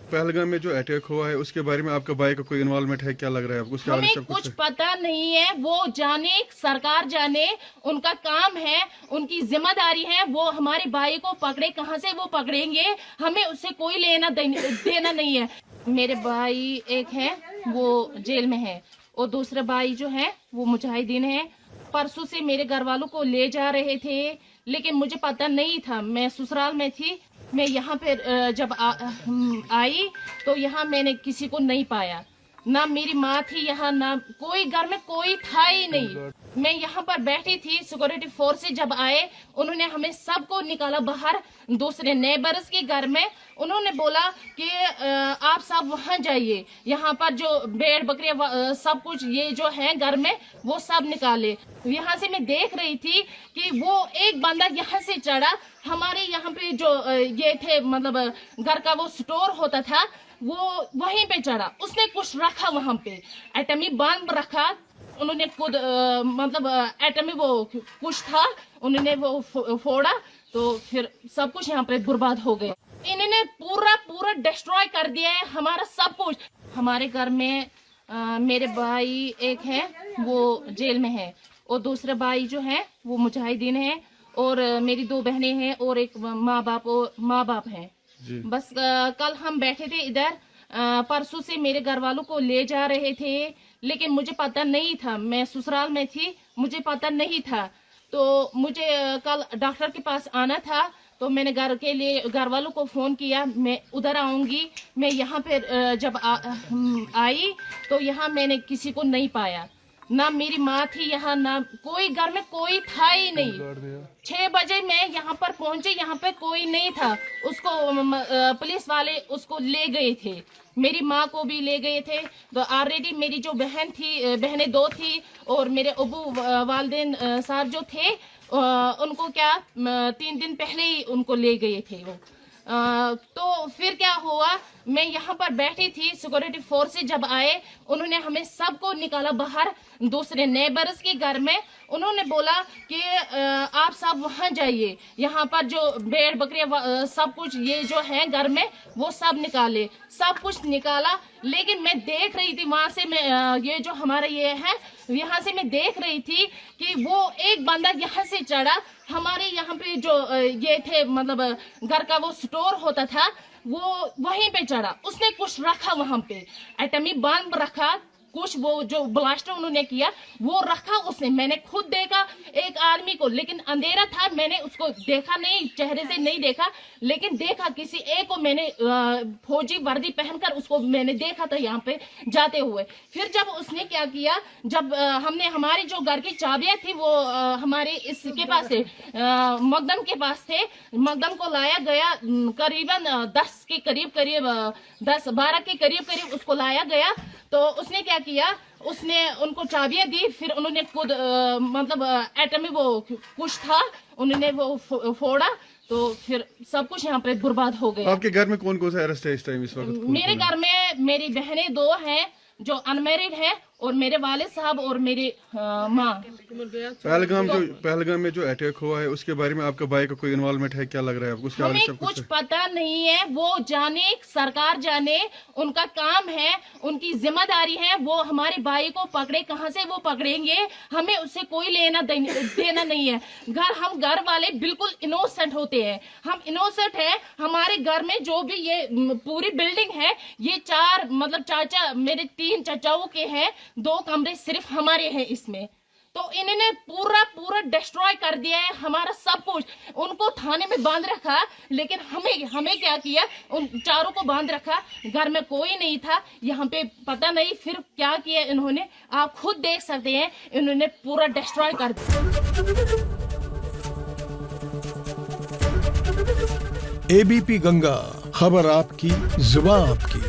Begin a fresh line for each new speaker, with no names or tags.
पहलगाम में जो अटैक हुआ है उसके बारे में आपका भाई का कोई इन्वॉल्वमेंट है, क्या लग रहा है आपको? उसके बारे में
हमें
सब
कुछ पता नहीं है, वो जाने, सरकार जाने, उनका काम है, उनकी जिम्मेदारी है, वो हमारे भाई को पकड़े, कहाँ से वो पकड़ेंगे, हमें उससे कोई लेना देना नहीं है। मेरे भाई एक है वो जेल में है और दूसरा भाई जो है वो मुजाहिदीन है। परसों से मेरे घर वालों को ले जा रहे थे, लेकिन मुझे पता नहीं था, मैं ससुराल में थी। मैं यहाँ पे जब आई तो यहाँ मैंने किसी को नहीं पाया, ना मेरी माँ थी यहाँ, ना कोई घर में कोई था ही नहीं। मैं यहाँ पर बैठी थी, सिक्योरिटी फोर्स से जब आए उन्होंने हमें सबको निकाला बाहर, दूसरे नेबर्स के घर में। उन्होंने बोला कि आप सब वहाँ जाइए, यहाँ पर जो भेड़ बकरियां सब कुछ ये जो है घर में वो सब निकाले। यहाँ से मैं देख रही थी कि वो एक बंदा यहाँ से चढ़ा, हमारे यहाँ पे जो ये थे मतलब घर का वो स्टोर होता था वो वहीं पे चढ़ा, उसने कुछ रखा वहाँ पे, एटमी बम रखा। उन्होंने खुद मतलब एटमी वो कुछ था, उन्होंने वो फोड़ा तो फिर सब कुछ यहाँ पे बर्बाद हो गया। इन्होंने पूरा डिस्ट्रॉय कर दिया है हमारा सब कुछ। हमारे घर में मेरे भाई एक है वो जेल में है और दूसरा भाई जो है वो मुजाहिदीन है और मेरी 2 बहनें हैं और एक माँ बाप है। बस कल हम बैठे थे इधर, परसों से मेरे घर वालों को ले जा रहे थे, लेकिन मुझे पता नहीं था, मैं ससुराल में थी, मुझे पता नहीं था। तो मुझे कल डॉक्टर के पास आना था, तो मैंने घर वालों को फोन किया, मैं उधर आऊंगी। मैं यहाँ पे जब आई तो यहाँ मैंने किसी को नहीं पाया, ना मेरी माँ थी यहाँ, ना कोई घर में कोई था ही नहीं। 6 बजे मैं यहाँ पर पहुंची, यहाँ पे कोई नहीं था। उसको पुलिस वाले उसको ले गए थे, मेरी माँ को भी ले गए थे। तो ऑलरेडी मेरी जो बहनें 2 थी और मेरे अबू वालिदैन साहब जो थे उनको क्या 3 दिन पहले ही उनको ले गए थे वो। तो फिर क्या हुआ, मैं यहाँ पर बैठी थी, सिक्योरिटी फोर्स से जब आए उन्होंने हमें सबको निकाला बाहर, दूसरे नेबर्स के घर में। उन्होंने बोला कि आप सब वहाँ जाइए, यहाँ पर जो भेड़ बकरियां सब कुछ ये जो है घर में वो सब निकाले, सब कुछ निकाला। लेकिन मैं देख रही थी वहां से, मैं ये जो हमारा ये है यहाँ से मैं देख रही थी कि वो एक बंदा यहाँ से चढ़ा, हमारे यहाँ पे जो ये थे मतलब घर का वो स्टोर होता था वो वहीं पे चढ़ा, उसने कुछ रखा वहां पे, एटमी बम रखा, कुछ वो जो ब्लास्ट उन्होंने किया वो रखा उसने। मैंने खुद देखा एक आदमी को, लेकिन अंधेरा था, मैंने उसको देखा नहीं, चेहरे से नहीं देखा, लेकिन देखा किसी एक को मैंने फौजी वर्दी पहनकर उसको मैंने देखा था यहाँ पे जाते हुए। फिर जब उसने क्या किया, जब हमने हमारी जो घर की चाबियां थी वो हमारे इसके पास थे, मकदम के पास थे, मकदम को लाया गया, करीबन 10 के करीब 10-12 के करीब उसको लाया गया। तो उसने क्या किया, उसने उनको चाबियां दी, फिर उन्होंने खुद मतलब एटमी वो कुछ था, उन्होंने वो फोड़ा तो फिर सब कुछ यहाँ पे बर्बाद हो गया।
आपके घर में कौन कौन सा अरेस्ट है इस टाइम, इस वक्त?
मेरे घर में मेरी बहनें 2 हैं जो अनमैरिड है और मेरे वालिद साहब और मेरी माँ।
पहलगाम में जो अटैक हुआ है उसके बारे में आपका भाई का कोई इन्वॉल्वमेंट है, क्या लग रहा है आपको? उसके बारे में
हमें कुछ पता नहीं है, वो जाने, सरकार जाने, उनका काम है, उनकी जिम्मेदारी है, वो हमारे भाई को पकड़े, कहाँ से वो पकड़ेंगे, हमें उससे कोई लेना देना नहीं है। हम घर वाले बिल्कुल इनोसेंट होते हैं, हम इनोसेंट है। हमारे घर में जो भी ये पूरी बिल्डिंग है, ये 4 मतलब चाचा मेरे 3 चाचाओं के हैं, 2 कमरे सिर्फ हमारे हैं इसमें। तो इन्होंने पूरा डिस्ट्रॉय कर दिया है हमारा सब कुछ। उनको थाने में बांध रखा, लेकिन हमें क्या किया, उन 4 को बांध रखा, घर में कोई नहीं था। यहाँ पे पता नहीं फिर क्या किया इन्होंने, आप खुद देख सकते हैं, इन्होंने पूरा डिस्ट्रॉय कर दिया।
एबीपी गंगा, खबर आपकी, जुबान आपकी।